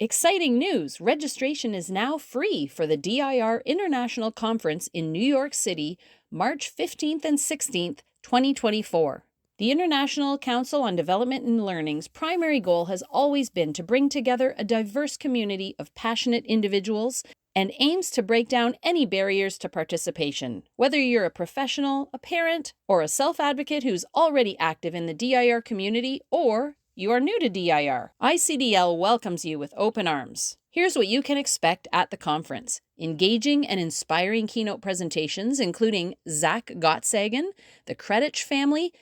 Exciting news! Registration is now free for the DIR International Conference in New York City, March 15th and 16th, 2024. The International Council on Development and Learning's primary goal has always been to bring together a diverse community of passionate individuals and aims to break down any barriers to participation. Whether you're a professional, a parent, or a self-advocate who's already active in the DIR community, or you are new to DIR, ICDL welcomes you with open arms. Here's what you can expect at the conference. Engaging and inspiring keynote presentations, including Zach Gottsagen, the Kretich family,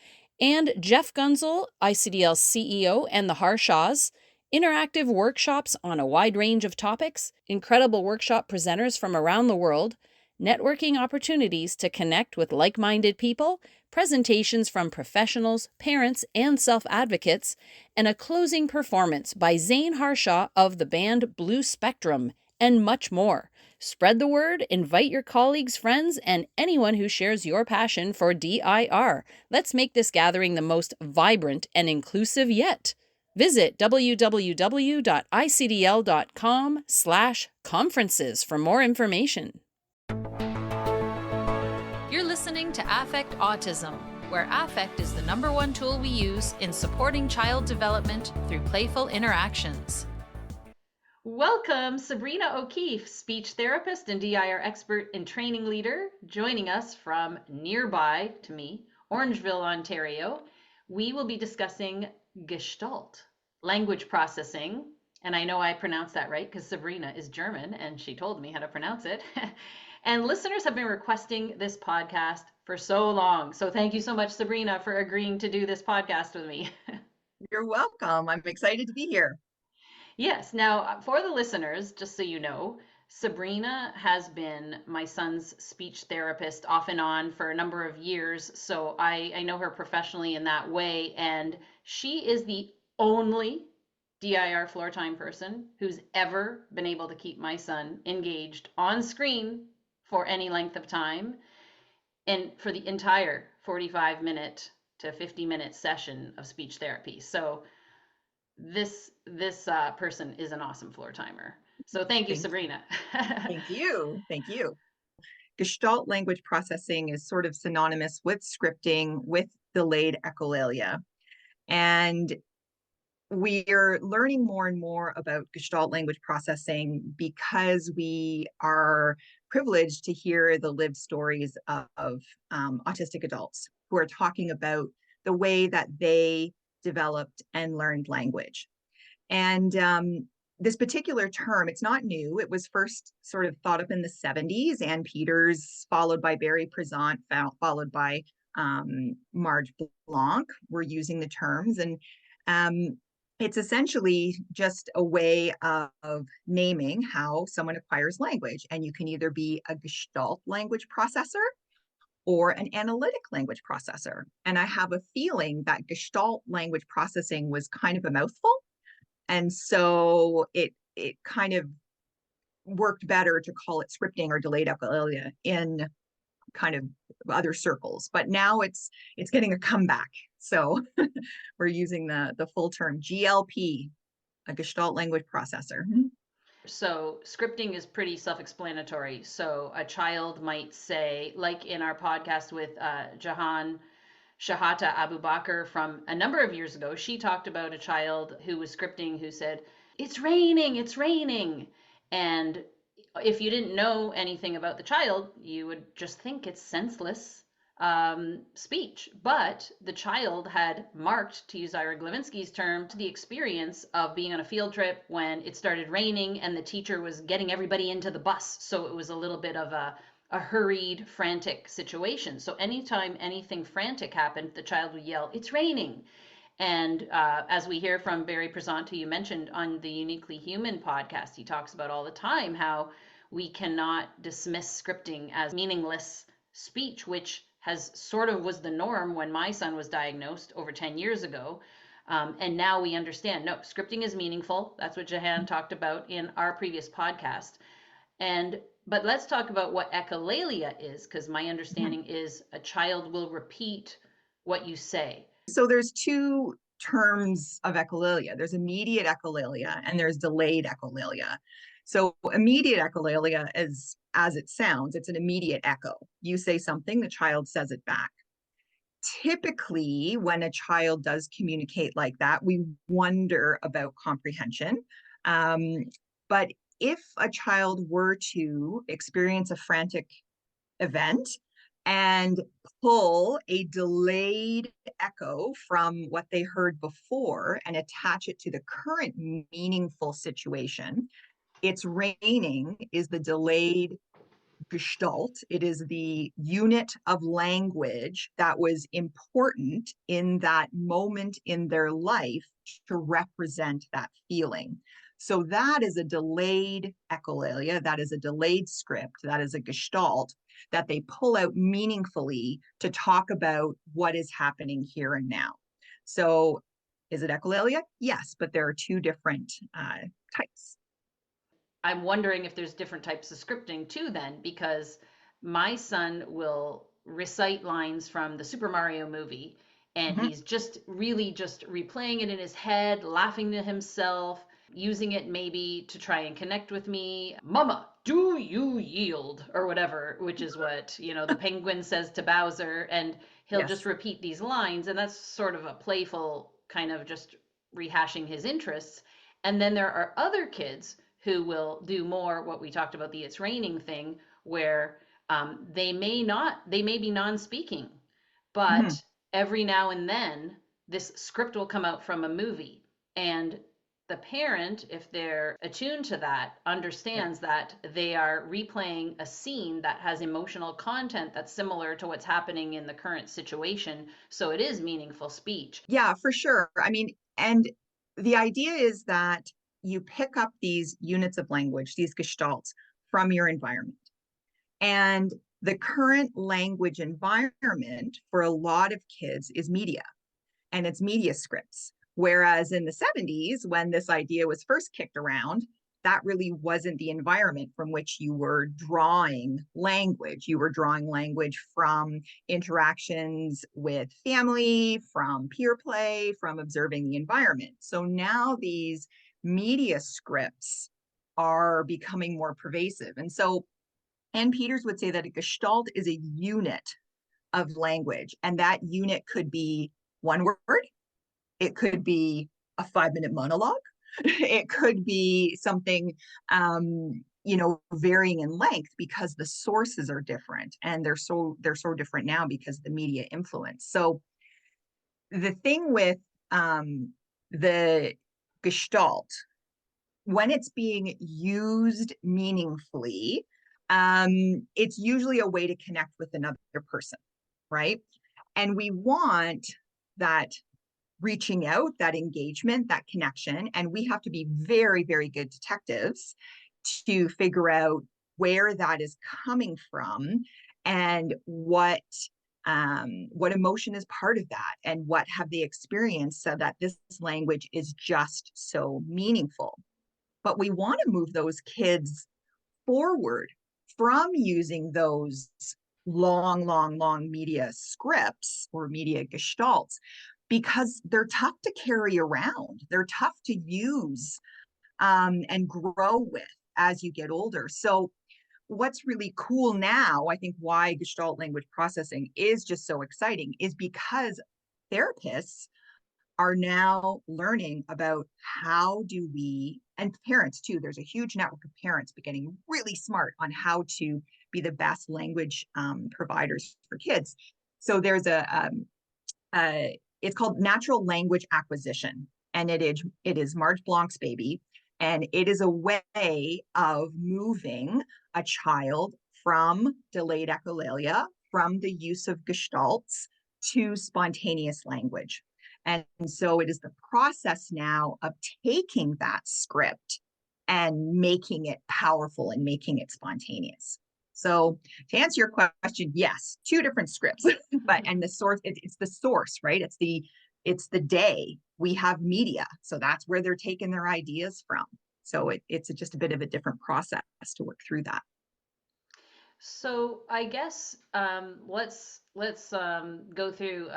and Jeff Gunzel, ICDL's CEO, and the Harshaws. Interactive workshops on a wide range of topics, incredible workshop presenters from around the world, networking opportunities to connect with like-minded people, presentations from professionals, parents, and self-advocates, and a closing performance by Zane Harshaw of the band Blue Spectrum, and much more. Spread the word, invite your colleagues, friends, and anyone who shares your passion for DIR. Let's make this gathering the most vibrant and inclusive yet. Visit www.icdl.com/conferences for more information. You're listening to Affect Autism, where affect is the #1 tool we use in supporting child development through playful interactions. Welcome, Sabrina O'Keefe, speech therapist and DIR expert and training leader, joining us from nearby to me, Orangeville, Ontario. We will be discussing Gestalt Language Processing, and I know I pronounced that right because Sabrina is German and she told me how to pronounce it. And listeners have been requesting this podcast for so long. So thank you so much, Sabrina, for agreeing to do this podcast with me. You're welcome. I'm excited to be here. Yes. Now, for the listeners, just so you know, Sabrina has been my son's speech therapist off and on for a number of years. So I know her professionally in that way. And she is the only DIR floor time person who's ever been able to keep my son engaged on screen for any length of time and for the entire 45-minute to 50-minute session of speech therapy. So this person is an awesome floor timer. So thank you, Sabrina. Thank you. Thank you. Gestalt language processing is sort of synonymous with scripting, with delayed echolalia. And we're learning more and more about Gestalt language processing because we are privileged to hear the lived stories of autistic adults who are talking about the way that they developed and learned language. And this particular term, it's not new. It was first sort of thought up in the 70s. Ann Peters, followed by Barry Prezant, followed by Marge Blanc, were using the terms. And it's essentially just a way of naming how someone acquires language. And you can either be a Gestalt language processor or an analytic language processor. And I have a feeling that Gestalt language processing was kind of a mouthful. And so it kind of worked better to call it scripting or delayed echolalia in kind of other circles. But now it's getting a comeback. So we're using the full term GLP, a Gestalt language processor. So scripting is pretty self-explanatory. So a child might say, like in our podcast with Jahan Shahata Abu Bakr from a number of years ago, she talked about a child who was scripting who said, "It's raining, it's raining." And if you didn't know anything about the child, you would just think it's senseless speech. But the child had marked, to use Ira Glavinsky's term, the experience of being on a field trip when it started raining and the teacher was getting everybody into the bus. So it was a little bit of a hurried, frantic situation. So anytime anything frantic happened, the child would yell, "It's raining." And as we hear from Barry Prezant, who you mentioned on the Uniquely Human podcast, he talks about all the time how we cannot dismiss scripting as meaningless speech, which has sort of was the norm when my son was diagnosed over 10 years ago. And now we understand, no, scripting is meaningful. That's what Jahan talked about in our previous podcast. But let's talk about what echolalia is, because my understanding is a child will repeat what you say. So there's two terms of echolalia. There's immediate echolalia and there's delayed echolalia. So immediate echolalia is, as it sounds, it's an immediate echo. You say something, the child says it back. Typically, when a child does communicate like that, we wonder about comprehension. But if a child were to experience a frantic event and pull a delayed echo from what they heard before and attach it to the current meaningful situation, it's raining is the delayed Gestalt. It is the unit of language that was important in that moment in their life to represent that feeling. So that is a delayed echolalia, that is a delayed script, that is a Gestalt that they pull out meaningfully to talk about what is happening here and now. So is it echolalia? Yes, but there are two different types. I'm wondering if there's different types of scripting too then, because my son will recite lines from the Super Mario movie and Mhm. he's just really just replaying it in his head, laughing to himself, using it maybe to try and connect with me. Mama, do you yield? Or whatever, which is what, the penguin says to Bowser. And he'll just Yes. repeat these lines. And that's sort of a playful kind of just rehashing his interests. And then there are other kids who will do more what we talked about, the it's raining thing, where they may be non-speaking, Mhm. but every now and then this script will come out from a movie, and the parent, if they're attuned to that, Yeah. understands that they are replaying a scene that has emotional content that's similar to what's happening in the current situation. So it is meaningful speech. Yeah, for sure. I mean, and the idea is that you pick up these units of language, these gestalts from your environment. And the current language environment for a lot of kids is media, and it's media scripts. Whereas in the 70s, when this idea was first kicked around, that really wasn't the environment from which you were drawing language. You were drawing language from interactions with family, from peer play, from observing the environment. So now these media scripts are becoming more pervasive. And so Ann Peters would say that a gestalt is a unit of language, and that unit could be one word, it could be a 5-minute monologue. It could be something, varying in length because the sources are different, and they're so different now because of the media influence. So the thing with the Gestalt, when it's being used meaningfully, it's usually a way to connect with another person, right? And we want that reaching out, that engagement, that connection. And we have to be very, very good detectives to figure out where that is coming from and what emotion is part of that and what have they experienced so that this language is just so meaningful. But we want to move those kids forward from using those long media scripts or media gestalts because they're tough to carry around. They're tough to use and grow with as you get older. So what's really cool now, I think why Gestalt language processing is just so exciting is because therapists are now learning about how do we, and parents too, there's a huge network of parents getting really smart on how to be the best language providers for kids. So there's it's called natural language acquisition, and it is Marge Blanc's baby, and it is a way of moving a child from delayed echolalia, from the use of gestalts to spontaneous language. And so it is the process now of taking that script and making it powerful and making it spontaneous. So to answer your question, yes, two different scripts, but and the source, it's the source, right? It's the day we have media, so that's where they're taking their ideas from. So it's just a bit of a different process to work through that. So I guess let's go through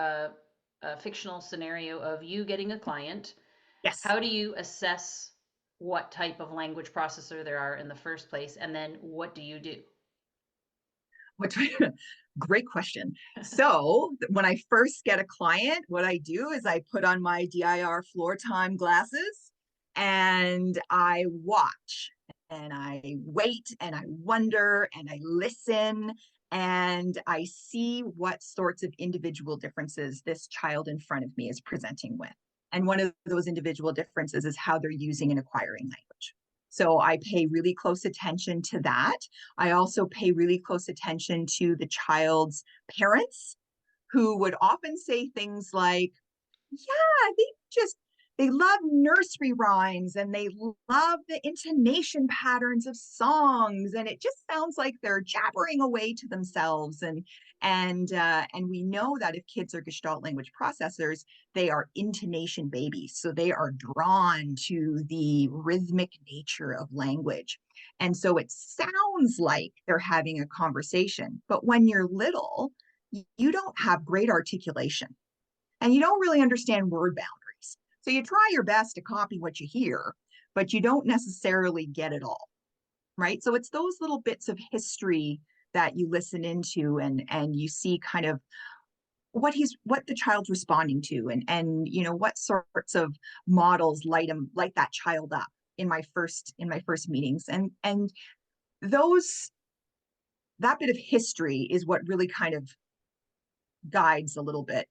a fictional scenario of you getting a client. Yes. How do you assess what type of language processor there are in the first place? And then what do you do? Great question. So when I first get a client, what I do is I put on my DIR floor time glasses and I watch and I wait and I wonder and I listen and I see what sorts of individual differences this child in front of me is presenting with. And one of those individual differences is how they're using and acquiring language. So I pay really close attention to that. I also pay really close attention to the child's parents, who would often say things like, yeah, they love nursery rhymes and they love the intonation patterns of songs, and it just sounds like they're jabbering away to themselves. And we know that if kids are Gestalt language processors, they are intonation babies, so they are drawn to the rhythmic nature of language, and so it sounds like they're having a conversation. But when you're little, you don't have great articulation and you don't really understand word boundaries. So you try your best to copy what you hear, but you don't necessarily get it all, right? So it's those little bits of history that you listen into and you see kind of what the child's responding to, and you know what sorts of models light that child up in my first meetings, and those that bit of history is what really kind of guides a little bit,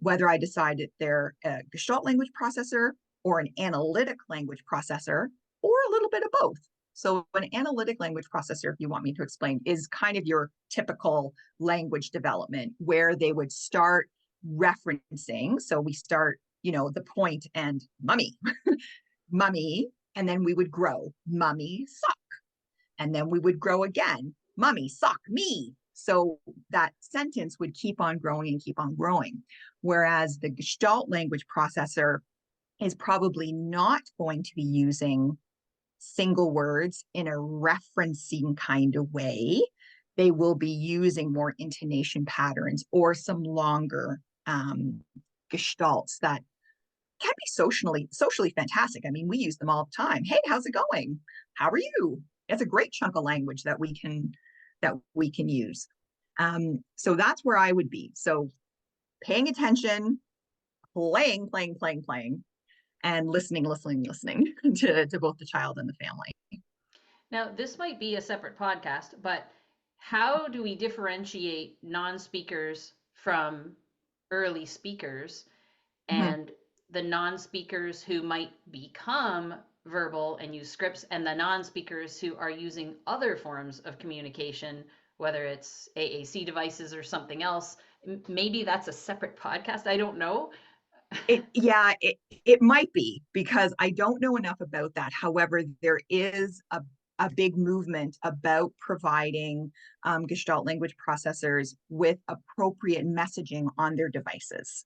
whether I decide that they're a Gestalt language processor or an analytic language processor, or a little bit of both. So an analytic language processor, if you want me to explain, is kind of your typical language development where they would start referencing. So we start, the point and mummy, mummy, and then we would grow, mummy, sock. And then we would grow again, mummy, sock, me. So that sentence would keep on growing and keep on growing. Whereas the Gestalt language processor is probably not going to be using single words in a referencing kind of way. They will be using more intonation patterns or some longer gestalts that can be socially fantastic. I mean, we use them all the time. Hey, how's it going? How are you? It's a great chunk of language that we can use. So that's where I would be. So paying attention, playing, and listening to both the child and the family. Now, this might be a separate podcast, but how do we differentiate non-speakers from early speakers, and the non-speakers who might become verbal and use scripts, and the non-speakers who are using other forms of communication, whether it's AAC devices or something else? Maybe that's a separate podcast. I don't know. It might be, because I don't know enough about that. However, there is a big movement about providing Gestalt language processors with appropriate messaging on their devices,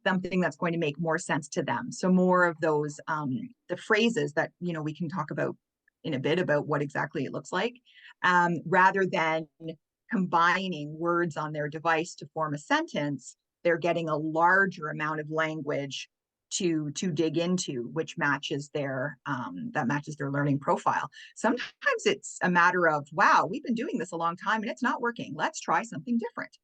something that's going to make more sense to them. So more of those, the phrases that, we can talk about in a bit about what exactly it looks like, rather than combining words on their device to form a sentence. They're getting a larger amount of language to dig into, which matches their learning profile. Sometimes it's a matter of, wow, we've been doing this a long time and it's not working. Let's try something different.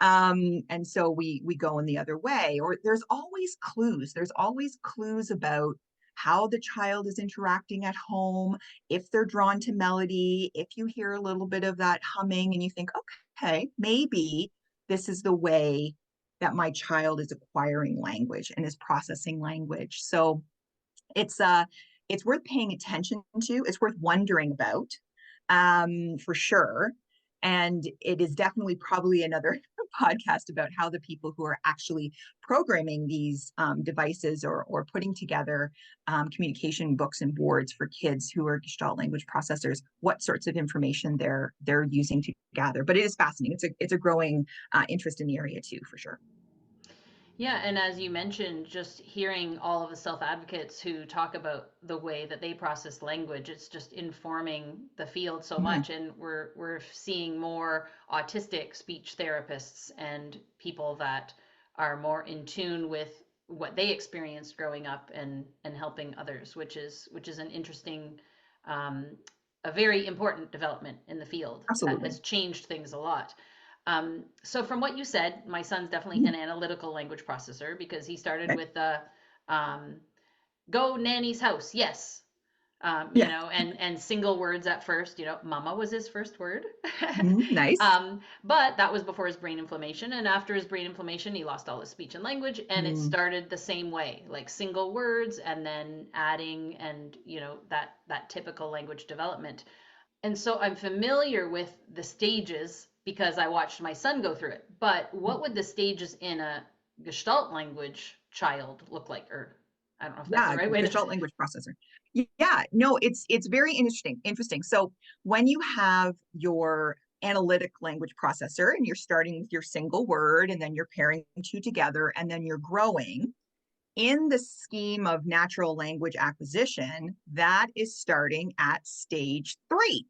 And so we go in the other way. Or there's always clues about how the child is interacting at home, if they're drawn to melody, if you hear a little bit of that humming and you think, okay, maybe this is the way that my child is acquiring language and is processing language. So it's worth paying attention to. It's worth wondering about, for sure. And it is definitely probably another podcast about how the people who are actually programming these devices or putting together communication books and boards for kids who are Gestalt language processors, what sorts of information they're using to gather. But it is fascinating. It's a growing interest in the area too, for sure. Yeah, and as you mentioned, just hearing all of the self-advocates who talk about the way that they process language, it's just informing the field so much. And we're seeing more autistic speech therapists and people that are more in tune with what they experienced growing up and helping others, which is an interesting, a very important development in the field that Absolutely. has changed things a lot. So from what you said, my son's definitely Mhm. an analytical language processor because he started Okay. with the go nanny's house, yes. Yeah. And single words at first, mama was his first word. Nice. But that was before his brain inflammation. And after his brain inflammation, he lost all his speech and language. And it Mm. started the same way, like single words and then adding and, that typical language development. And so I'm familiar with the stages because I watched my son go through it. But what would the stages in a Gestalt language child look like? Or I don't know if that's the Yeah, right way to. Gestalt language processor. Yeah, no, it's very interesting. So when you have your analytic language processor and you're starting with your single word and then you're pairing two together and then you're growing in the scheme of natural language acquisition, that is starting at stage 3.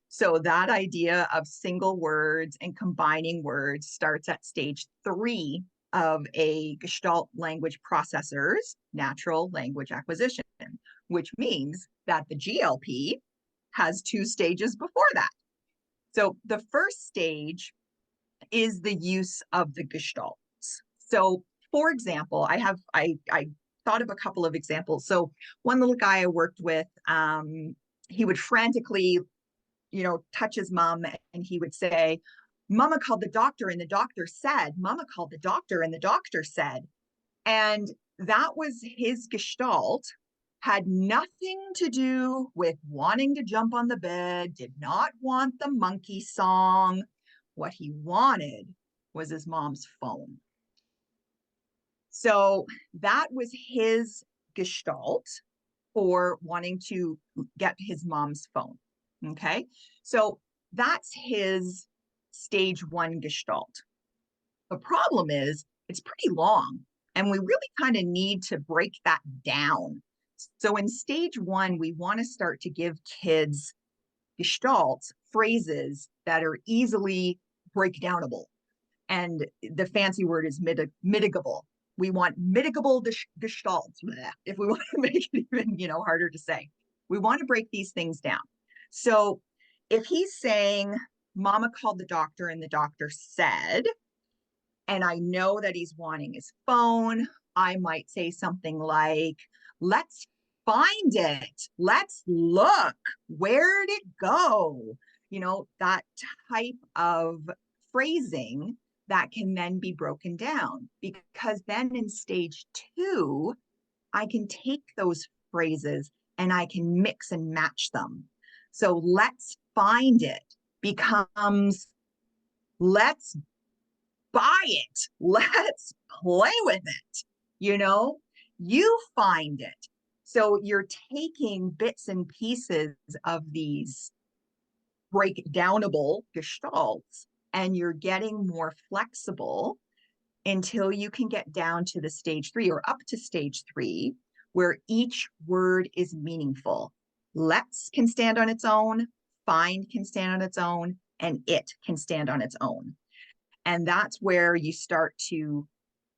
So that idea of single words and combining words starts at stage 3 of a Gestalt language processor's natural language acquisition, which means that the GLP has 2 stages before that. So the first stage is the use of the Gestalts. So for example, I thought of a couple of examples. So one little guy I worked with, he would frantically touch his mom and he would say, Mama called the doctor and the doctor said, Mama called the doctor and the doctor said. And that was his Gestalt, had nothing to do with wanting to jump on the bed, did not want the monkey song. What he wanted was his mom's phone. So that was his Gestalt for wanting to get his mom's phone. Okay. So that's his stage 1 Gestalt. The problem is it's pretty long and we really kind of need to break that down. So in stage 1, we want to start to give kids Gestalts, phrases that are easily breakdownable. And the fancy word is mitigable. We want mitigable gestalts, if we want to make it even, harder to say. We want to break these things down. So if he's saying, Mama called the doctor and the doctor said, and I know that he's wanting his phone, I might say something like, let's find it. Let's look. Where'd it go? That type of phrasing that can then be broken down, because then in stage 2, I can take those phrases and I can mix and match them. So let's find it becomes let's buy it. Let's play with it. You find it. So you're taking bits and pieces of these breakdownable gestalts and you're getting more flexible until you can get down to the stage 3 or up to stage 3, where each word is meaningful. Let's can stand on its own, find can stand on its own, and it can stand on its own. And that's where you start to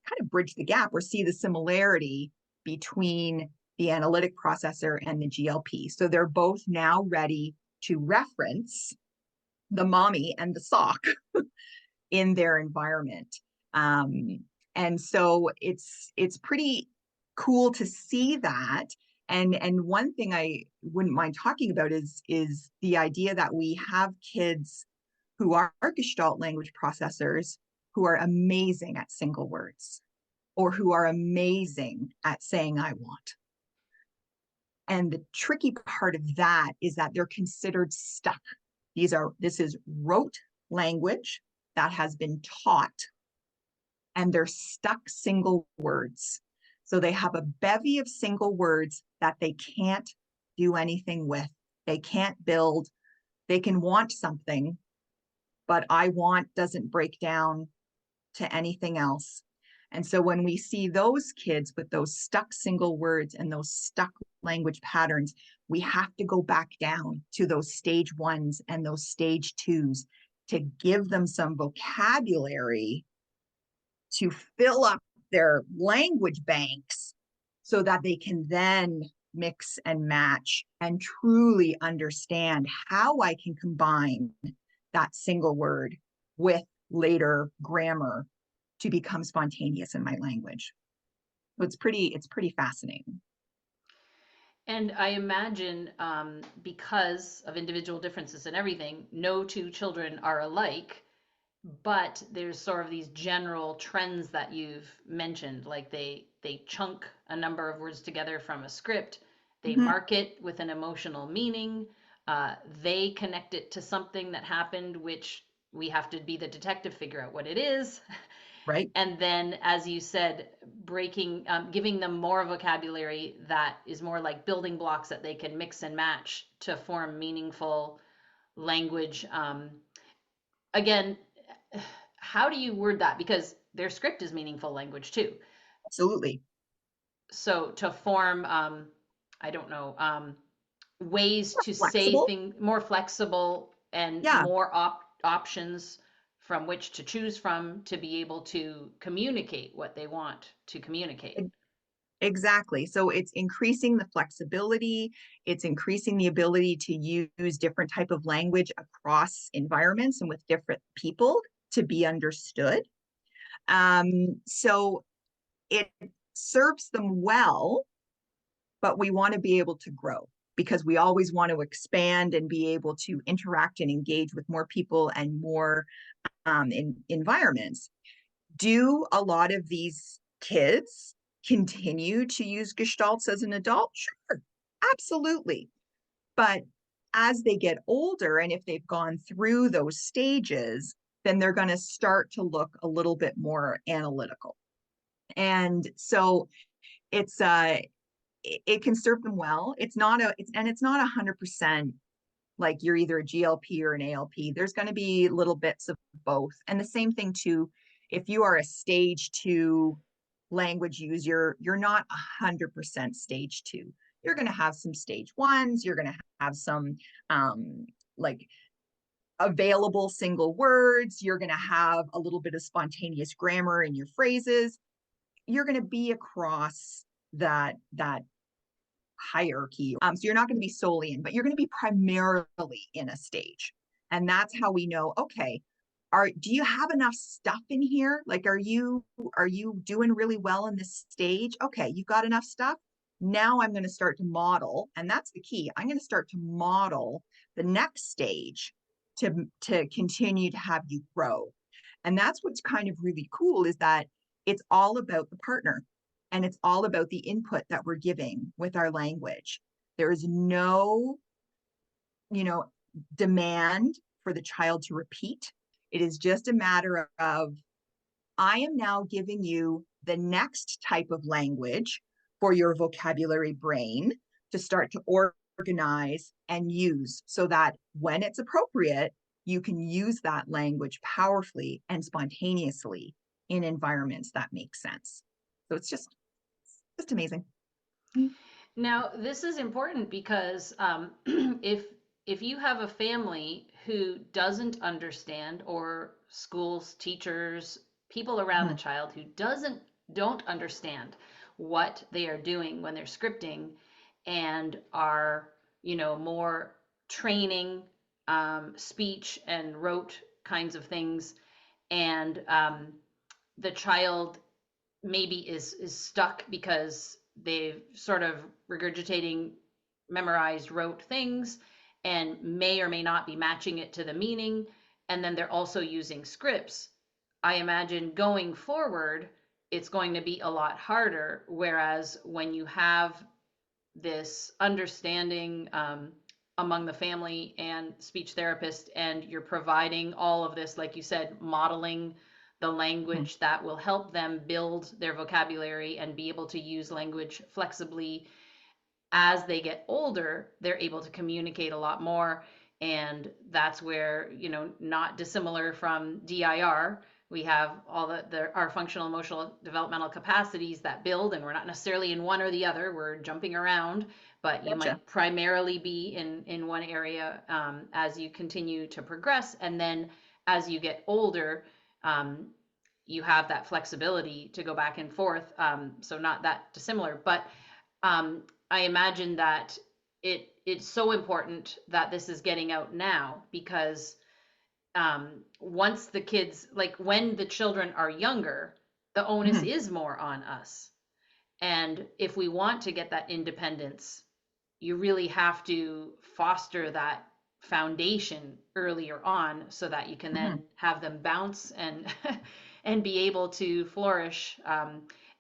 kind of bridge the gap or see the similarity between the analytic processor and the GLP. So they're both now ready to reference the mommy and the sock in their environment. And so it's pretty cool to see that. And one thing I wouldn't mind talking about is the idea that we have kids who are Gestalt language processors who are amazing at single words or who are amazing at saying I want. And the tricky part of that is that they're considered stuck. This is rote language that has been taught, and they're stuck single words. So they have a bevy of single words that they can't do anything with. They can't build. They can want something, but I want doesn't break down to anything else. And so when we see those kids with those stuck single words and those stuck language patterns, we have to go back down to those stage 1s and those stage 2s to give them some vocabulary to fill up their language banks so that they can then mix and match and truly understand how I can combine that single word with later grammar to become spontaneous in my language. So it's pretty fascinating. And I imagine because of individual differences and everything, no two children are alike, but there's sort of these general trends that you've mentioned, like they chunk a number of words together from a script, they Mm-hmm. mark it with an emotional meaning, they connect it to something that happened, which we have to be the detective, figure out what it is. Right. And then, as you said, giving them more vocabulary that is more like building blocks that they can mix and match to form meaningful language. Again, how do you word that? Because their script is meaningful language too. Absolutely. So to form, I don't know, ways More to say flexible. things more flexible and Yeah. more options from which to choose from to be able to communicate what they want to communicate. Exactly. So it's increasing the flexibility, it's increasing the ability to use different type of language across environments and with different people to be understood. So it serves them well, but we want to be able to grow because we always want to expand and be able to interact and engage with more people and more in environments. Do a lot of these kids continue to use gestalts as an adult? Sure, absolutely. But as they get older, and if they've gone through those stages, then they're going to start to look a little bit more analytical. And so it's it can serve them well. It's not it's not 100% like you're either a GLP or an ALP. There's going to be little bits of both. And the same thing too, if you are a stage 2 language user, you're not 100% stage 2. You're going to have some stage 1s, you're going to have some like available single words, you're going to have a little bit of spontaneous grammar in your phrases. You're going to be across that hierarchy. So you're not going to be solely in, but you're going to be primarily in a stage. And that's how we know, okay, do you have enough stuff in here? Like, are you doing really well in this stage? Okay, you've got enough stuff. Now I'm going to start to model, and that's the key. I'm going to start to model the next stage to continue to have you grow. And that's what's kind of really cool is that it's all about the partner and it's all about the input that we're giving with our language. There is no, demand for the child to repeat. It is just a matter of, I am now giving you the next type of language for your vocabulary brain to start to organize and use so that when it's appropriate, you can use that language powerfully and spontaneously in environments that make sense. So it's just amazing. Now, this is important because if you have a family who doesn't understand, or schools, teachers, people around the Mhm. child who don't understand what they are doing when they're scripting and are, more training, speech and rote kinds of things, and the child maybe is stuck because they've sort of regurgitating memorized rote things and may or may not be matching it to the meaning, and then they're also using scripts. I imagine going forward it's going to be a lot harder, whereas when you have this understanding among the family and speech therapist, and you're providing all of this, like you said, modeling the Mhm. language that will help them build their vocabulary and be able to use language flexibly as they get older, they're able to communicate a lot more. And that's where, not dissimilar from DIR, we have all our functional, emotional, developmental capacities that build, and we're not necessarily in one or the other. We're jumping around, but you Gotcha. might primarily be in one area as you continue to progress. And then as you get older, um, you have that flexibility to go back and forth. So not that dissimilar, but I imagine that it's so important that this is getting out now, because once the kids, like when the children are younger, the onus Mhm. is more on us. And if we want to get that independence, you really have to foster that foundation earlier on so that you can then Mhm. have them bounce and and be able to flourish.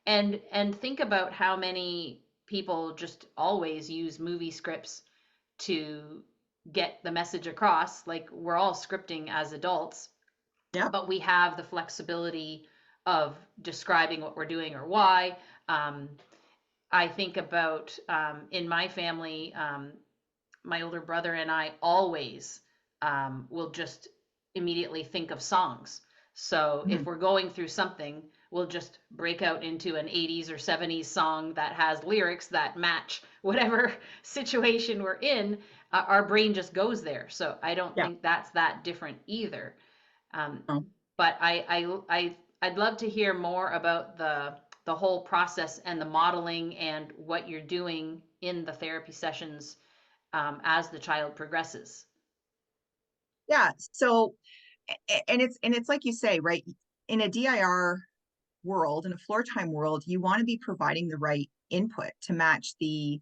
And think about how many people just always use movie scripts to get the message across. Like, we're all scripting as adults, Yep. but we have the flexibility of describing what we're doing or why. Um, I think about in my family, my older brother and I always will just immediately think of songs. So if Mhm. we're going through something, we'll just break out into an 80s or 70s song that has lyrics that match whatever situation we're in. Our brain just goes there. So I don't Yeah. think that's that different either. Um, Oh. but I'd love to hear more about the whole process and the modeling and what you're doing in the therapy sessions as the child progresses. Yeah. So, and it's like you say, right? In a DIR world, in a floor time world, you want to be providing the right input to match the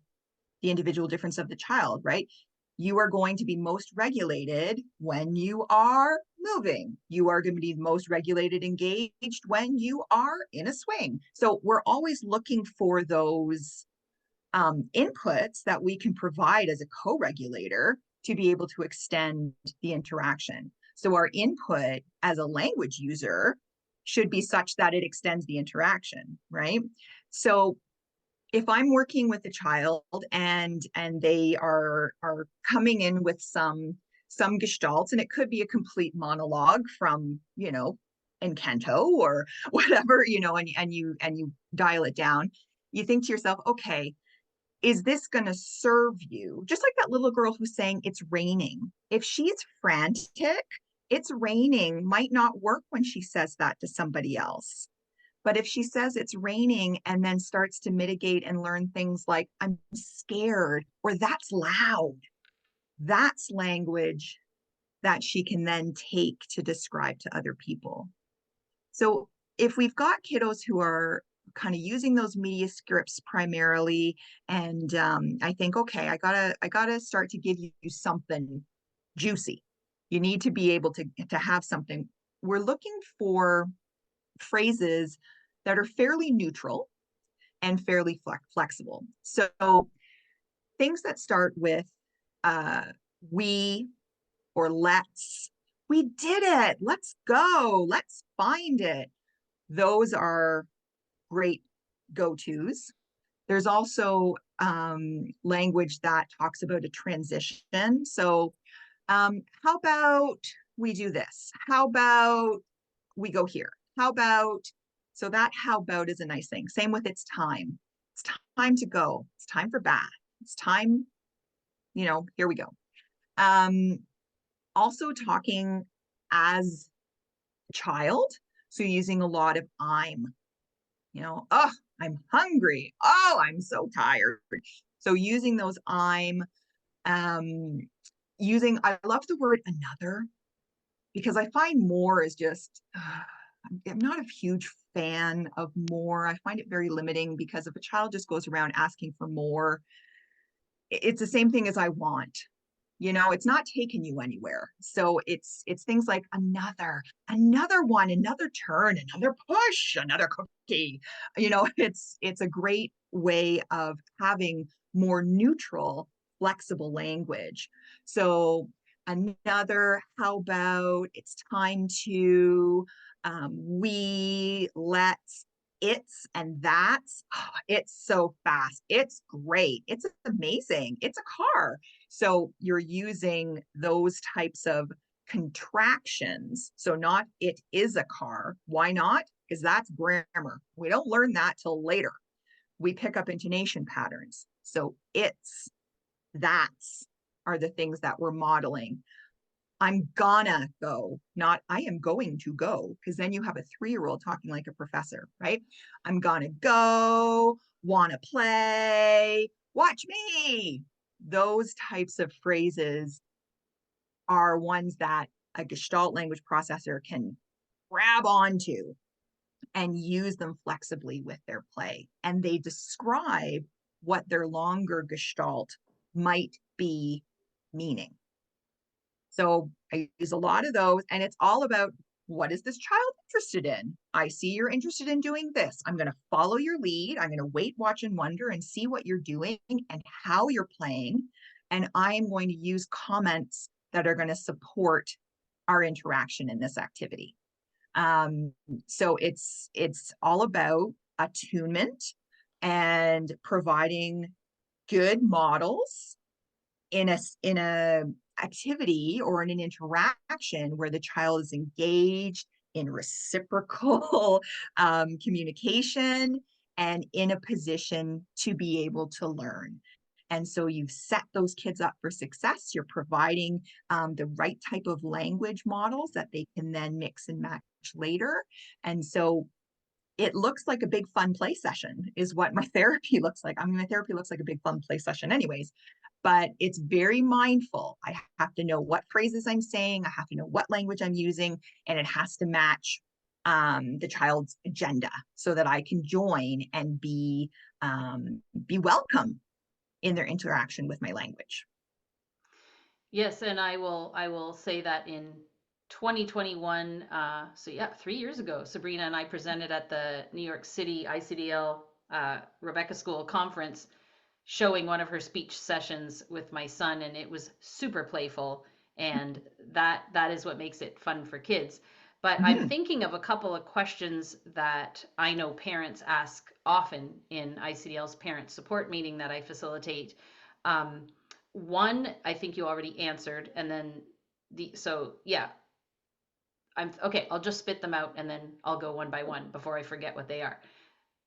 individual difference of the child, right? You are going to be most regulated when you are moving. You are going to be most regulated, engaged when you are in a swing. So we're always looking for those inputs that we can provide as a co-regulator to be able to extend the interaction. So our input as a language user should be such that it extends the interaction, right? So if I'm working with a child and they are coming in with some gestalts, and it could be a complete monologue from, Encanto or whatever, and you dial it down, you think to yourself, okay, is this going to serve you? Just like that little girl who's saying it's raining. If she's frantic, it's raining might not work when she says that to somebody else. But if she says it's raining and then starts to mitigate and learn things like, I'm scared, or that's loud, that's language that she can then take to describe to other people. So if we've got kiddos who are kind of using those media scripts primarily, and I think, okay, I gotta start to give you something juicy. You need to be able to have something. We're looking for phrases that are fairly neutral and fairly flexible. So things that start with uh, we or let's, we did it, let's go, let's find it. Those are great go-tos. There's also language that talks about a transition. So how about we do this? How about we go here? How about, so that how about is a nice thing. Same with it's time. It's time to go. It's time for bath. It's time, here we go. Also talking as a child. So using a lot of oh, I'm hungry. Oh, I'm so tired. So using those um, I love the word another, because I find more is just, I'm not a huge fan of more. I find it very limiting, because if a child just goes around asking for more, it's the same thing as I want. It's not taking you anywhere. So it's things like another one, another turn, another push, another cookie. It's a great way of having more neutral, flexible language. So another, how about it's time to, we, let's, it's, and that's, it's so fast. It's great. It's amazing. It's a car. So you're using those types of contractions. So not it is a car. Why not? Because that's grammar. We don't learn that till later. We pick up intonation patterns. So it's, that's are the things that we're modeling. I'm gonna go, not I am going to go, because then you have a 3-year-old talking like a professor, right? I'm gonna go, wanna play, watch me. Those types of phrases are ones that a Gestalt language processor can grab onto and use them flexibly with their play. And they describe what their longer Gestalt might be meaning. So I use a lot of those, and it's all about, what is this child interested in? I see you're interested in doing this. I'm going to follow your lead. I'm going to wait, watch, and wonder and see what you're doing and how you're playing. And I am going to use comments that are going to support our interaction in this activity. So it's all about attunement and providing good models in a activity or in an interaction where the child is engaged in reciprocal communication and in a position to be able to learn. And so you've set those kids up for success. You're providing the right type of language models that they can then mix and match later. And so it looks like a big fun play session is what my therapy looks like. I mean, my therapy looks like a big fun play session anyways, but it's very mindful. I have to know what phrases I'm saying. I have to know what language I'm using, and it has to match the child's agenda so that I can join and be welcome in their interaction with my language. Yes, and I will say that in 2021, so yeah, 3 years ago, Sabrina and I presented at the New York City ICDL Rebecca School conference, showing one of her speech sessions with my son, and it was super playful, and that is what makes it fun for kids. But I'm thinking of a couple of questions that I know parents ask often in ICDL's parent support meeting that I facilitate. One, I think you already answered, and then so yeah, I'm okay. I'll just spit them out and then I'll go one by one before I forget what they are.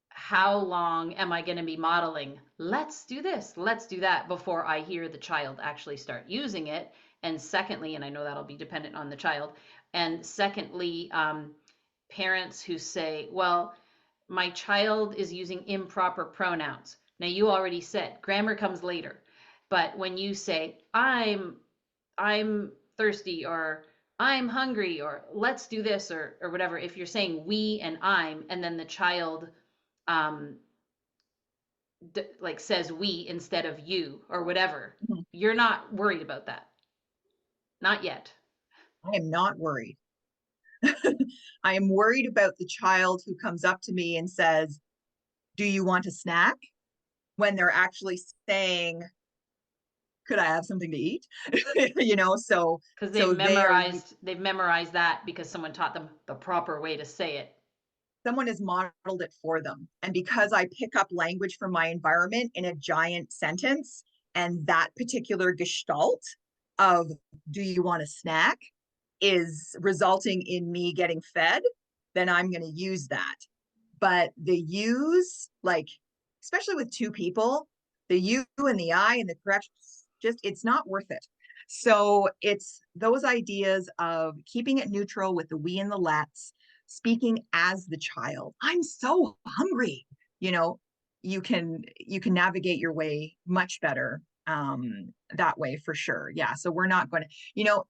How long am I going to be modeling? Let's do this, let's do that before I hear the child actually start using it? And secondly, and I know that'll be dependent on the child, and secondly, parents who say, well, my child is using improper pronouns. Now, you already said grammar comes later, but when you say I'm thirsty, or I'm hungry, or let's do this, or whatever, if you're saying we and I'm, and then the child um like says we instead of you or whatever, you're not worried about that? Not yet. I am not worried. I am worried about the child who comes up to me and says, do you want a snack? When they're actually saying, could I have something to eat? So Because they they've memorized that because someone taught them the proper way to say it. someone has modeled it for them. And because I pick up language from my environment in a giant sentence, and that particular gestalt of do you want a snack is resulting in me getting fed, then I'm going to use that. But the use, like, especially with 2 people, the you and the I and the correction, just, it's not worth it. So it's those ideas of keeping it neutral with the we and the let's, speaking as the child. I'm so hungry. You can navigate your way much better that way for sure. Yeah. So we're not going to,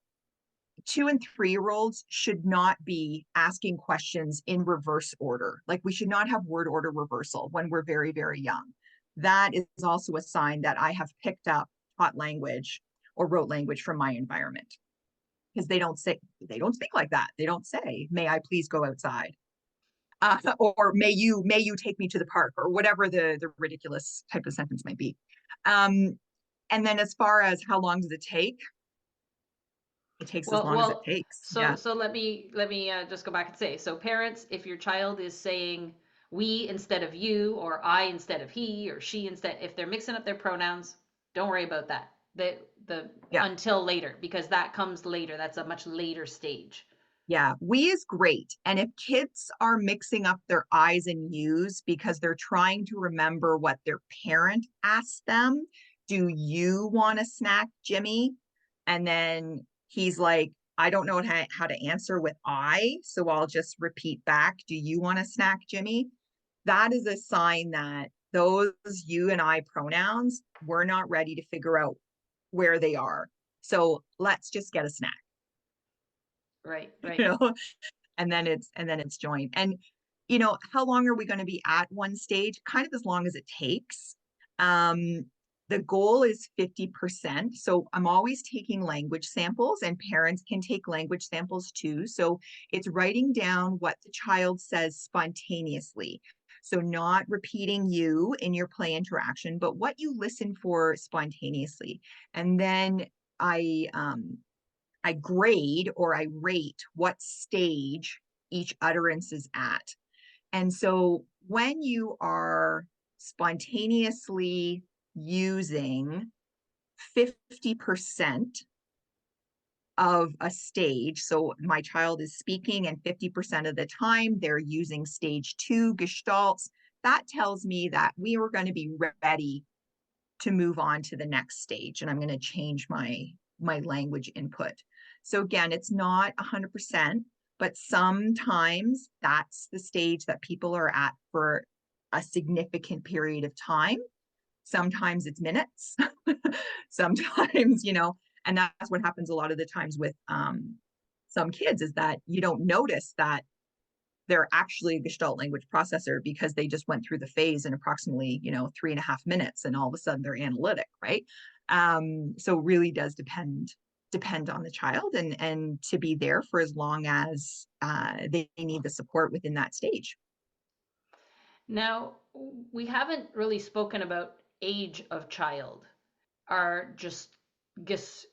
2 and 3-year-olds should not be asking questions in reverse order. Like, we should not have word order reversal when we're very, very young. That is also a sign that I have picked up taught language or wrote language from my environment, because they don't speak like that. They don't say, may I please go outside? Or may you take me to the park, or whatever the ridiculous type of sentence might be. And then as far as how long does it take? It takes as long as it takes. Yeah. So let me just go back and say, so parents, if your child is saying we instead of you, or I instead of he, or she instead, if they're mixing up their pronouns, don't worry about that. Yeah. Until later, because that comes later. That's a much later stage. Yeah, we is great. And if kids are mixing up their I's and U's because they're trying to remember what their parent asked them, do you want a snack, Jimmy? And then he's like, I don't know how to answer with I, so I'll just repeat back, do you want a snack, Jimmy? That is a sign that those you and I pronouns, we're not ready to figure out where they are. So let's just get a snack. Right, You right. know, and then it's joined. And how long are we going to be at one stage? Kind of as long as it takes. The goal is 50%. So I'm always taking language samples, and parents can take language samples too. So it's writing down what the child says spontaneously. So not repeating you in your play interaction, but what you listen for spontaneously. And then I grade or I rate what stage each utterance is at. And so when you are spontaneously using 50% of a stage, so my child is speaking and 50% of the time they're using stage 2 gestalts, that tells me that we are going to be ready to move on to the next stage, and I'm going to change my language input. So again, it's not 100%, but sometimes that's the stage that people are at for a significant period of time. Sometimes it's minutes. Sometimes, and that's what happens a lot of the times with some kids, is that you don't notice that they're actually a Gestalt language processor because they just went through the phase in approximately 3.5 minutes, and all of a sudden they're analytic, right? So really does depend on the child, and to be there for as long as they need the support within that stage. Now, we haven't really spoken about age of child. Are just ges-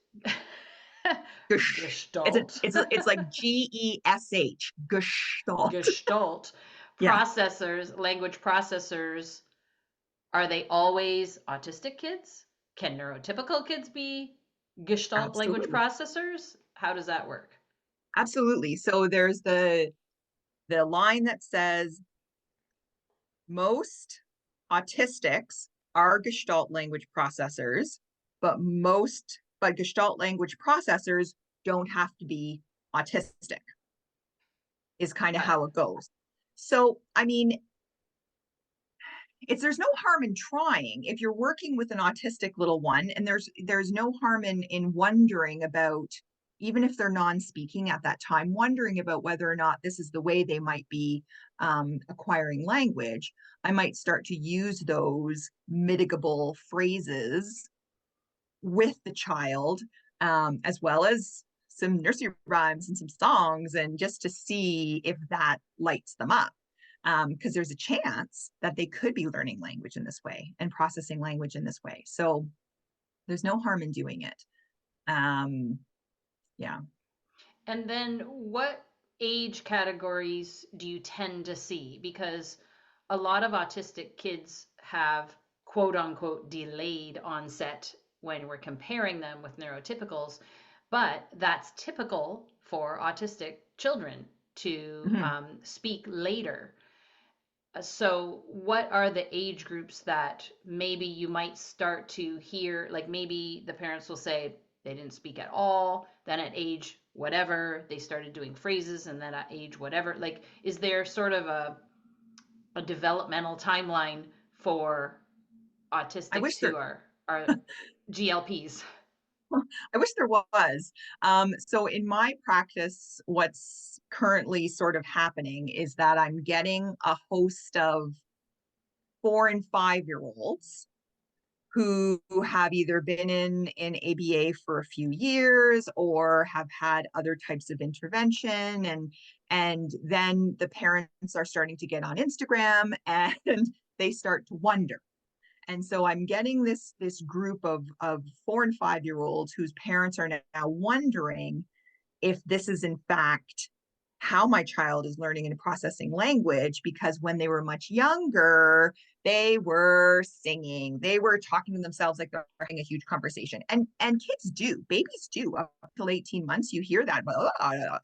Gestalt It's like GESH, Gestalt. Gestalt Yeah, processors, language processors, are they always autistic kids? Can neurotypical kids be Gestalt language absolutely. processors? How does that work? Absolutely. So there's the line that says most autistics are Gestalt language processors, but Gestalt language processors don't have to be autistic, is kind of Got it. how it goes. So, I mean, there's no harm in trying if you're working with an autistic little one, and there's no harm in wondering about, even if they're non-speaking at that time, wondering about whether or not this is the way they might be acquiring language. I might start to use those mitigable phrases with the child, as well as some nursery rhymes and some songs, and just to see if that lights them up, because there's a chance that they could be learning language in this way and processing language in this way. So there's no harm in doing it. Yeah. And then what age categories do you tend to see? Because a lot of autistic kids have quote unquote delayed onset when we're comparing them with neurotypicals, but that's typical for autistic children to Mm-hmm. speak later. So, what are the age groups that maybe you might start to hear? Like maybe the parents will say they didn't speak at all, then at age whatever, they started doing phrases, and then at age whatever. Like, is there sort of a developmental timeline for I autistics wish who there are GLPs? I wish there was. So in my practice, what's currently sort of happening is that I'm getting a host of 4 and 5-year-olds who have either been in ABA for a few years or have had other types of intervention, and then the parents are starting to get on Instagram and they start to wonder. And so I'm getting this group of 4 and 5-year-olds whose parents are now wondering if this is in fact how my child is learning and processing language, because when they were much younger, they were singing, they were talking to themselves like they're having a huge conversation. And kids do, babies do, up till 18 months, you hear that,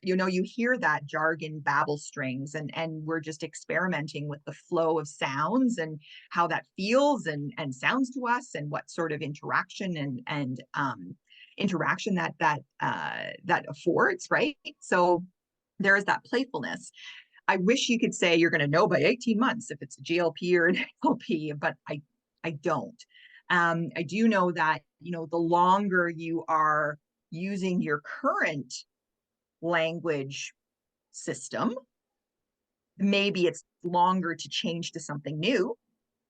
you hear that jargon babble strings, and we're just experimenting with the flow of sounds and how that feels and sounds to us, and what sort of interaction and interaction that affords, right? So there is that playfulness. I wish you could say you're going to know by 18 months if it's a GLP or an NLP, but I don't. I do know that, the longer you are using your current language system, maybe it's longer to change to something new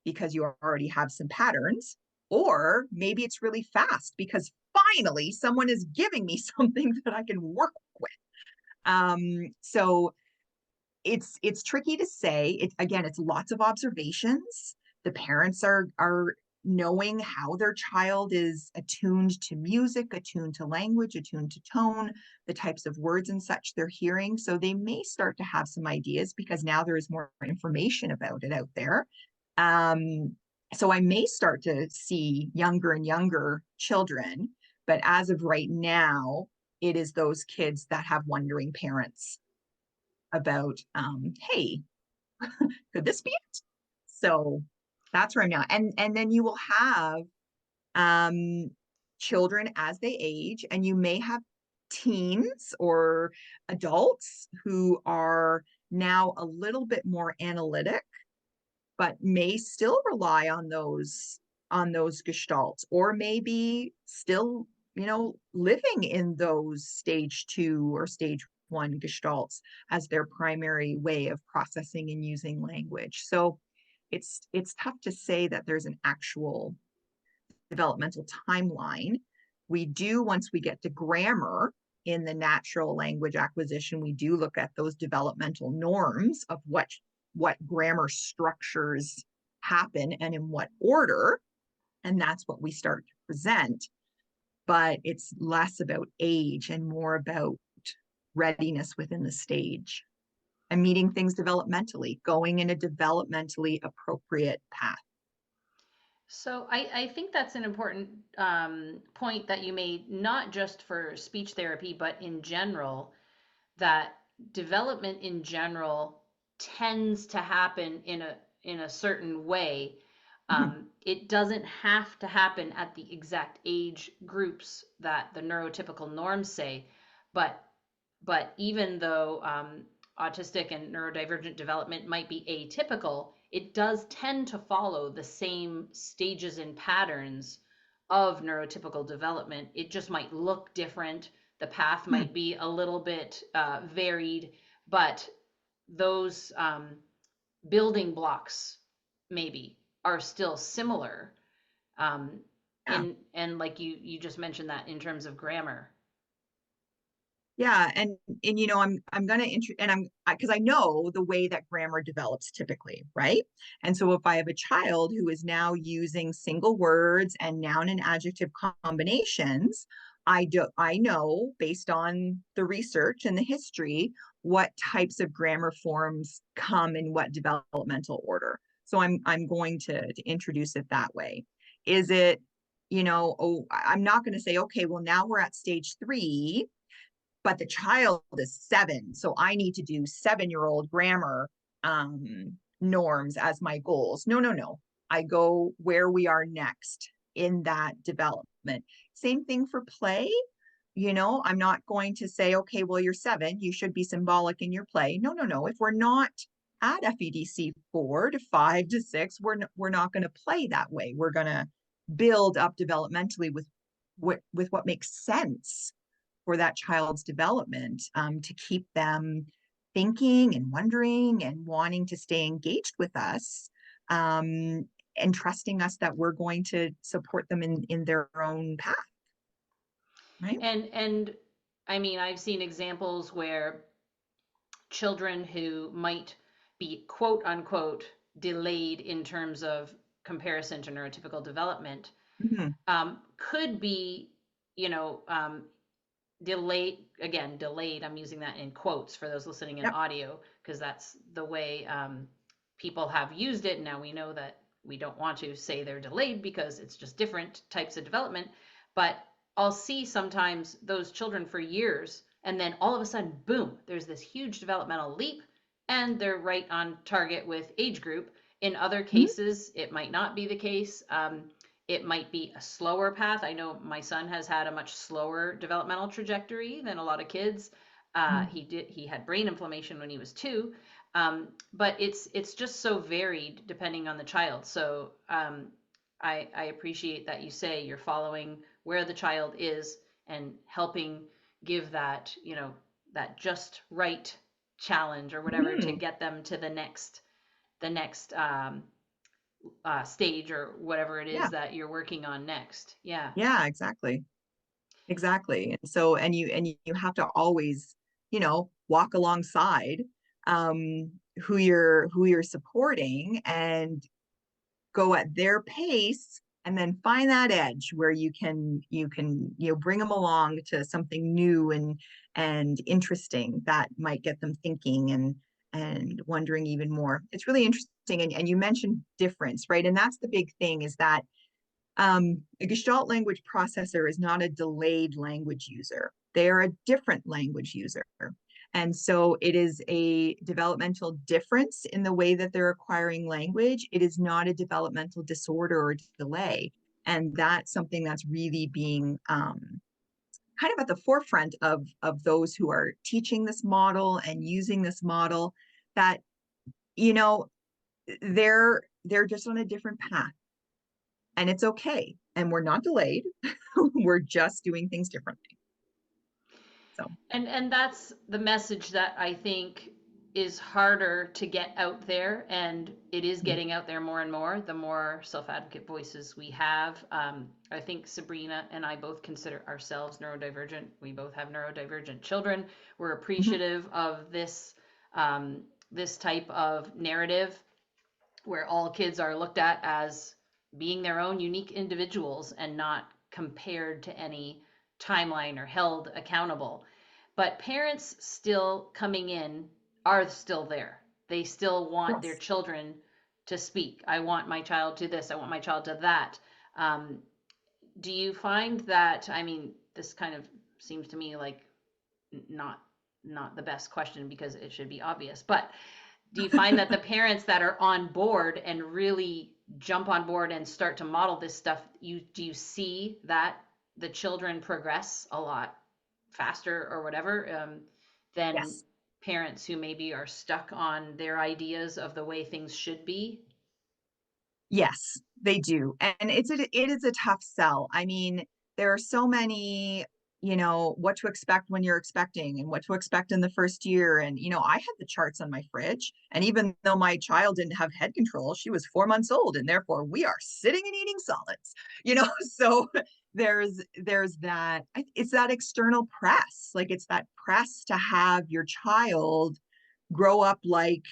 because you already have some patterns, or maybe it's really fast because finally someone is giving me something that I can work with. So it's tricky to say. Again, it's lots of observations. The parents are knowing how their child is attuned to music, attuned to language, attuned to tone, the types of words and such they're hearing. So they may start to have some ideas because now there is more information about it out there. So I may start to see younger and younger children, but as of right now, it is those kids that have wondering parents about, hey, could this be it? So that's where I'm now. And then you will have children as they age, and you may have teens or adults who are now a little bit more analytic, but may still rely on those gestalts, or maybe still, living in those stage 2 or stage 1 gestalts as their primary way of processing and using language. So it's tough to say that there's an actual developmental timeline. We do, once we get to grammar in the natural language acquisition, we do look at those developmental norms of what grammar structures happen and in what order. And that's what we start to present. But it's less about age and more about readiness within the stage and meeting things developmentally, going in a developmentally appropriate path. So I think that's an important point that you made, not just for speech therapy, but in general, that development in general tends to happen in a certain way. It doesn't have to happen at the exact age groups that the neurotypical norms say, but even though autistic and neurodivergent development might be atypical, it does tend to follow the same stages and patterns of neurotypical development. It just might look different. The path might be a little bit varied, but those building blocks maybe are still similar. And like you just mentioned that in terms of grammar. Yeah, and I'm going to because I know the way that grammar develops typically, right? And so if I have a child who is now using single words and noun and adjective combinations, I know based on the research and the history what types of grammar forms come in what developmental order. So I'm going to introduce it that way. Is it, I'm not going to say, okay, well, now we're at stage 3, but the child is 7. So I need to do 7-year-old grammar norms as my goals. No. I go where we are next in that development. Same thing for play. I'm not going to say, okay, well, you're 7, you should be symbolic in your play. No. If we're not at FEDC 4 to 5 to 6, we're not going to play that way. We're going to build up developmentally with what makes sense for that child's development, to keep them thinking and wondering and wanting to stay engaged with us, and trusting us that we're going to support them in their own path. Right. And I mean, I've seen examples where children who might be quote unquote delayed in terms of comparison to neurotypical development could be, delayed. I'm using that in quotes for those listening in audio, because that's the way people have used it. Now we know that we don't want to say they're delayed because it's just different types of development. But I'll see sometimes those children for years, and then all of a sudden, boom, there's this huge developmental leap, and they're right on target with age group. In other cases, it might not be the case. it might be a slower path. I know my son has had a much slower developmental trajectory than a lot of kids. He had brain inflammation when he was 2, but it's just so varied depending on the child. So I appreciate that you say you're following where the child is and helping give that, that just right challenge or whatever to Mhm. get them to the next stage or whatever it Yeah, is that you're working on next. Yeah. yeah, exactly. Exactly. And so, and you have to always, walk alongside who you're supporting and go at their pace, and then find that edge where you bring them along to something new and interesting that might get them thinking and wondering even more. It's really interesting. And you mentioned difference, right? And that's the big thing, is that a Gestalt language processor is not a delayed language user. They are a different language user. And so it is a developmental difference in the way that they're acquiring language. It is not a developmental disorder or delay. And that's something that's really being kind of at the forefront of those who are teaching this model and using this model, that, you know, they're just on a different path, and it's okay. And we're not delayed. We're just doing things differently. So, And that's the message that I think is harder to get out there, and it is getting out there more and more the more self-advocate voices we have. I think Sabrina and I both consider ourselves neurodivergent. We both have neurodivergent children. We're mhm. appreciative of this type of narrative where all kids are looked at as being their own unique individuals and not compared to any timeline or held accountable. But parents still coming in are still there. They still want their Yes. children to speak. I want my child to this, I want my child to that. Um, do you find that, I mean, this kind of seems to me like not not the best question because it should be obvious, but do you find that the parents that are on board and really jump on board and start to model this stuff, do you see that the children progress a lot faster or whatever than Yes. parents who maybe are stuck on their ideas of the way things should be? Yes, they do. And it is a tough sell. I mean, there are so many, what to expect when you're expecting and what to expect in the first year. And, I had the charts on my fridge. And even though my child didn't have head control, she was 4 months old. And therefore we are sitting and eating solids, so there's that, it's that external press. Like, it's that press to have your child grow up like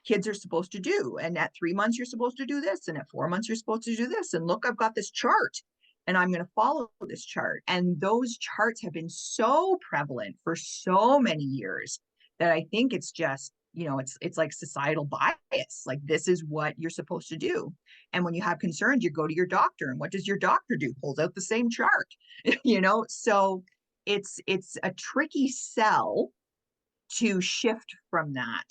kids are supposed to do. And at 3 months, you're supposed to do this. And at 4 months, you're supposed to do this. And look, I've got this chart and I'm going to follow this chart. And those charts have been so prevalent for so many years that I think it's just, it's like societal bias. Like, this is what you're supposed to do. And when you have concerns, you go to your doctor. And what does your doctor do? Pulls out the same chart, So it's a tricky sell to shift from that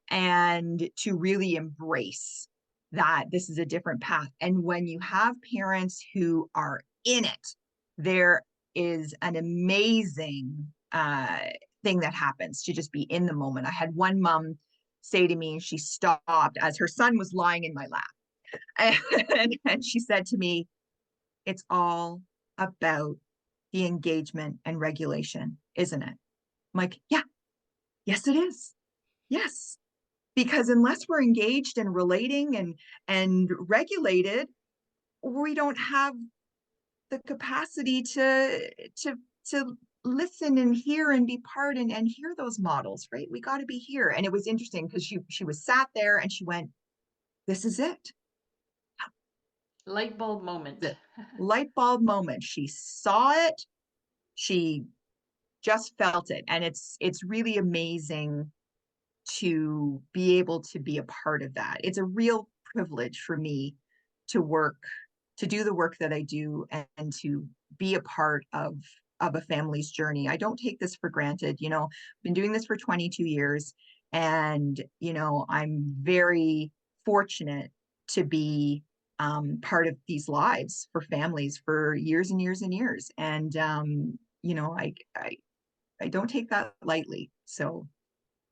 and to really embrace that this is a different path. And when you have parents who are in it, there is an amazing thing that happens to just be in the moment. I had one mom say to me, she stopped as her son was lying in my lap. And she said to me, "It's all about the engagement and regulation, isn't it?" I'm like, "Yeah, yes, it is. Yes." Because unless we're engaged and relating and regulated, we don't have the capacity to listen and hear and be part and hear those models, right? We got to be here. And it was interesting because she was sat there and she went, "This is it." Light bulb moment. The light bulb moment. She saw it, she just felt it. And it's really amazing to be able to be a part of that. It's a real privilege for me to work, to do the work that I do, and to be a part of a family's journey. I don't take this for granted. I've been doing this for 22 years, and I'm very fortunate to be part of these lives for families for years and years and years. And, I don't take that lightly. So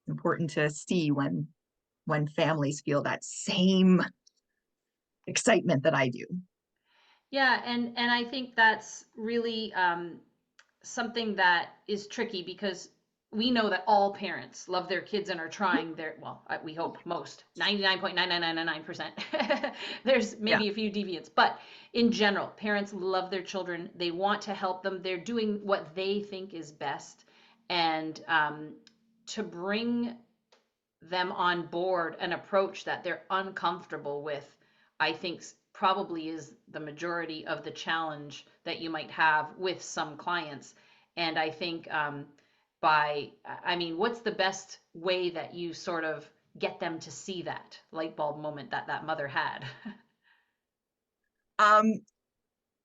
important to see when families feel that same excitement that I do. Yeah, and I think that's really something that is tricky because we know that all parents love their kids and are trying their, well, we hope most, 99.99999%. There's Yeah. maybe a few deviants, but in general, parents love their children. They want to help them. They're doing what they think is best. And to bring them on board an approach that they're uncomfortable with, I think probably is the majority of the challenge that you might have with some clients. And I think I mean, what's the best way that you sort of get them to see that light bulb moment that that mother had? Um,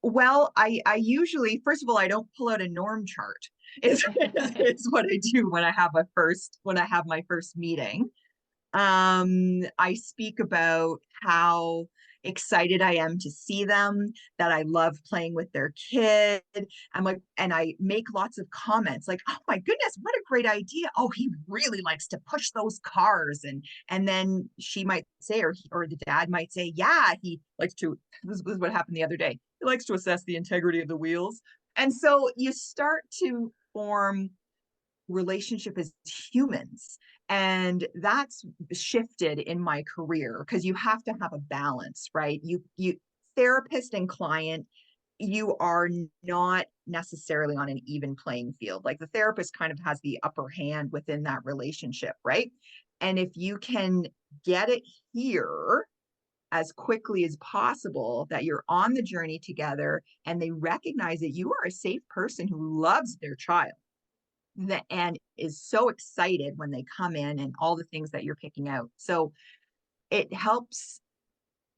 well, I usually, first of all, I don't pull out a norm chart is what I do when I have my first meeting. I speak about how excited I am to see them, that I love playing with their kid. I'm like, and I make lots of comments like, oh my goodness, what a great idea. Oh, he really likes to push those cars. And then she might say, or the dad might say, yeah, he likes to, this was what happened the other day. He likes to assess the integrity of the wheels. And so you start to form relationship as humans, and that's shifted in my career because you have to have a balance, right? You therapist and client, you are not necessarily on an even playing field. Like the therapist kind of has the upper hand within that relationship, right? And if you can get it here as quickly as possible, that you're on the journey together and they recognize that you are a safe person who loves their child, and is so excited when they come in and all the things that you're picking out. So it helps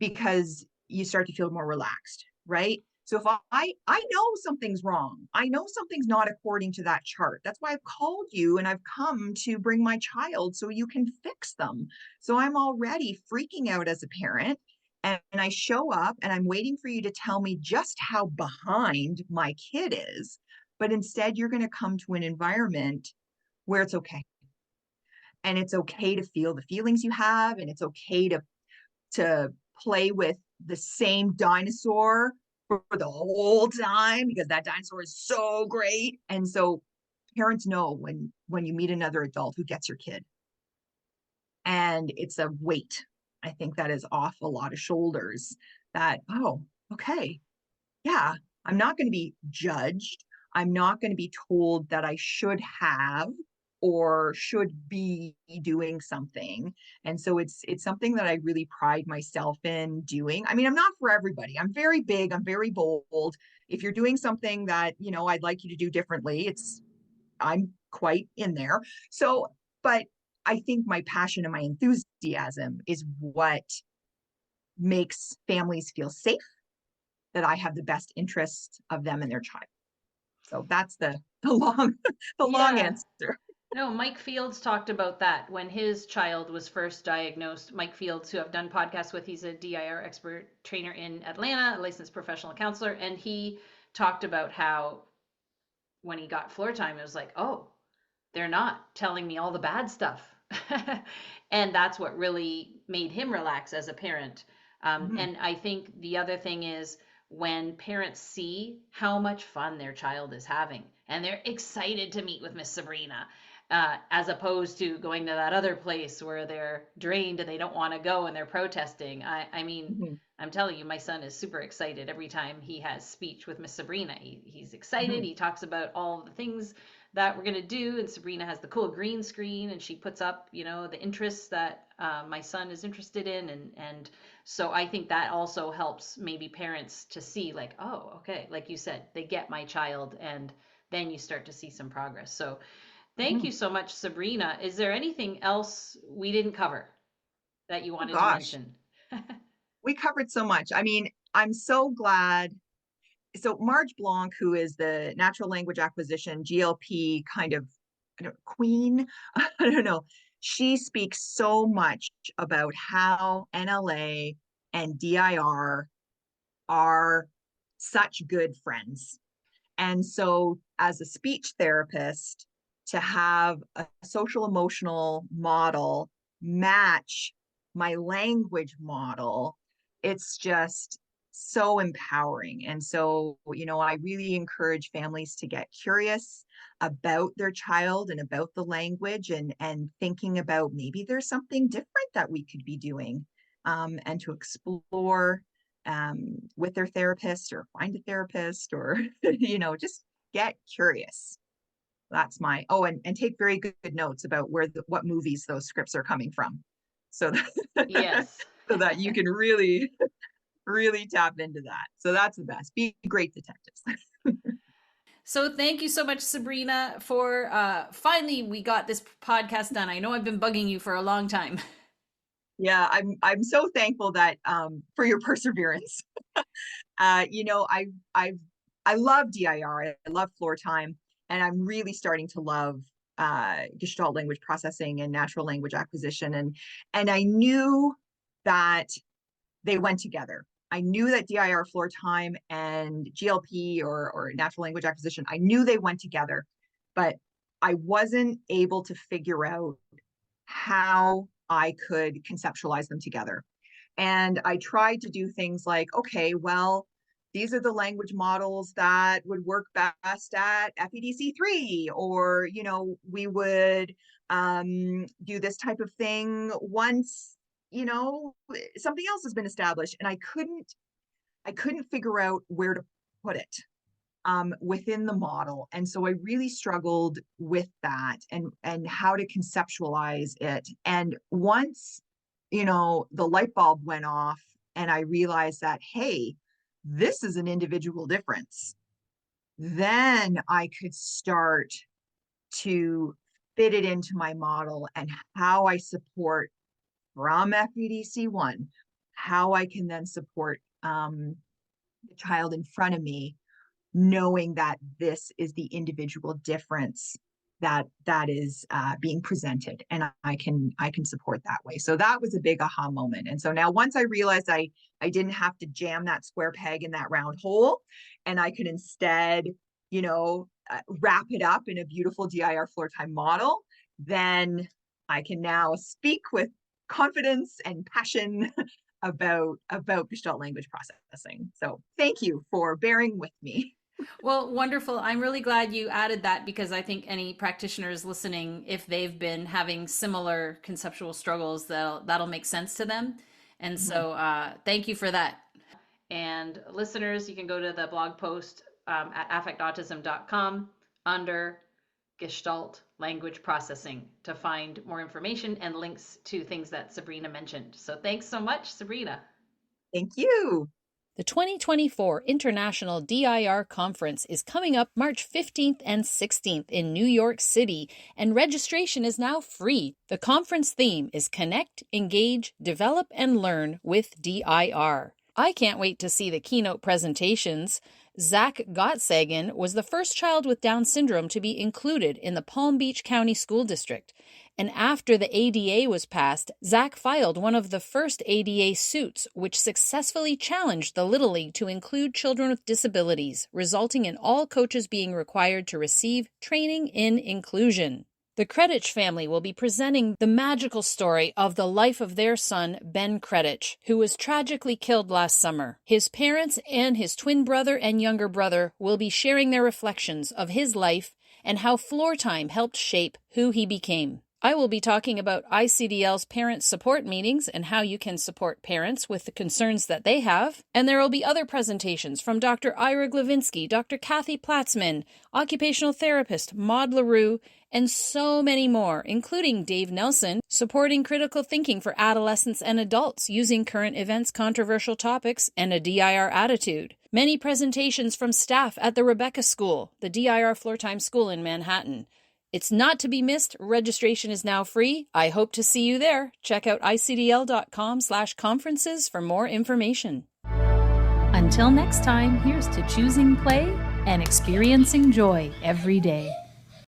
because you start to feel more relaxed, right? So if I know something's wrong, I know something's not according to that chart. That's why I've called you and I've come to bring my child so you can fix them. So I'm already freaking out as a parent, and I show up and I'm waiting for you to tell me just how behind my kid is. But instead, you're going to come to an environment where it's okay. And it's okay to feel the feelings you have, and it's okay to play with the same dinosaur for the whole time because that dinosaur is so great. And so parents know when you meet another adult who gets your kid, and it's a weight, I think, that is off a lot of shoulders, that, oh, okay, yeah, I'm not going to be judged. I'm not going to be told that I should have or should be doing something. And so it's something that I really pride myself in doing. I mean, I'm not for everybody. I'm very big, I'm very bold. If you're doing something that, I'd like you to do differently, I'm quite in there. So, but I think my passion and my enthusiasm is what makes families feel safe, that I have the best interests of them and their child. So that's the long the long Yeah. answer. No, Mike Fields talked about that when his child was first diagnosed. Mike Fields, who I've done podcasts with, he's a DIR expert trainer in Atlanta, a licensed professional counselor, and he talked about how when he got floor time, it was like, oh, they're not telling me all the bad stuff. And that's what really made him relax as a parent. Mhm. And I think the other thing is when parents see how much fun their child is having and they're excited to meet with Miss Sabrina, as opposed to going to that other place where they're drained and they don't want to go and they're protesting. I mean, Mhm. I'm telling you, my son is super excited every time he has speech with Miss Sabrina. He's excited. Mhm. He talks about all the things that we're going to do, and Sabrina has the cool green screen and she puts up, the interests that my son is interested in, and so I think that also helps maybe parents to see, like, oh, okay, like you said, they get my child, and then you start to see some progress. So thank Mhm. you so much, Sabrina. Is there anything else we didn't cover that you Oh wanted to gosh, mention? we covered so much. I mean, I'm so glad. So Marge Blanc, who is the natural language acquisition GLP kind of, queen, I don't know, she speaks so much about how NLA and DIR are such good friends. And so as a speech therapist, to have a social emotional model match my language model, it's just so empowering. And so, I really encourage families to get curious about their child and about the language, and thinking about maybe there's something different that we could be doing, and to explore with their therapist, or find a therapist, or, just get curious. That's my, and take very good notes about what movies those scripts are coming from. So that, Yes. so that you can really, really tap into that. So that's the best. Be great detectives. So thank you so much, Sabrina, for finally we got this podcast done. I know I've been bugging you for a long time. Yeah, I'm so thankful that for your perseverance. I love DIR. I love floor time, and I'm really starting to love Gestalt language processing and natural language acquisition. And I knew that they went together. I knew that DIR floor time and GLP, or natural language acquisition, I knew they went together, but I wasn't able to figure out how I could conceptualize them together. And I tried to do things like, okay, well, these are the language models that would work best at FEDC 3, or, we would do this type of thing once, something else has been established. And I couldn't figure out where to put it within the model. And so I really struggled with that, and how to conceptualize it. And once, the light bulb went off, and I realized that, hey, this is an individual difference, then I could start to fit it into my model, and how I support from FEDC 1, how I can then support the child in front of me, knowing that this is the individual difference that is being presented, and I can support that way. So that was a big aha moment. And so now, once I realized I didn't have to jam that square peg in that round hole, and I could instead, wrap it up in a beautiful DIR floor time model, then I can now speak with confidence and passion about Gestalt language processing. So thank you for bearing with me. Well, wonderful. I'm really glad you added that, because I think any practitioners listening, if they've been having similar conceptual struggles, that'll make sense to them. And so thank you for that. And listeners, you can go to the blog post at affectautism.com under Gestalt Language Processing to find more information and links to things that Sabrina mentioned. So thanks so much, Sabrina. Thank you. The 2024 International DIR Conference is coming up March 15th and 16th in New York City, and registration is now free. The conference theme is Connect, Engage, Develop, and Learn with DIR. I can't wait to see the keynote presentations. Zach Gottsagen was the first child with Down syndrome to be included in the Palm Beach County School District. And after the ADA was passed, Zach filed one of the first ADA suits, which successfully challenged the Little League to include children with disabilities, resulting in all coaches being required to receive training in inclusion. The Kredich family will be presenting the magical story of the life of their son, Ben Kredich, who was tragically killed last summer. His parents and his twin brother and younger brother will be sharing their reflections of his life and how floor time helped shape who he became. I will be talking about ICDL's parent support meetings and how you can support parents with the concerns that they have. And there will be other presentations from Dr. Ira Glavinsky, Dr. Kathy Platzman, occupational therapist Maud LaRue, and so many more, including Dave Nelson, supporting critical thinking for adolescents and adults using current events, controversial topics, and a DIR attitude. Many presentations from staff at the Rebecca School, the DIR floor time school in Manhattan. It's not to be missed. Registration is now free. I hope to see you there. Check out icdl.com/conferences for more information. Until next time, here's to choosing play and experiencing joy every day.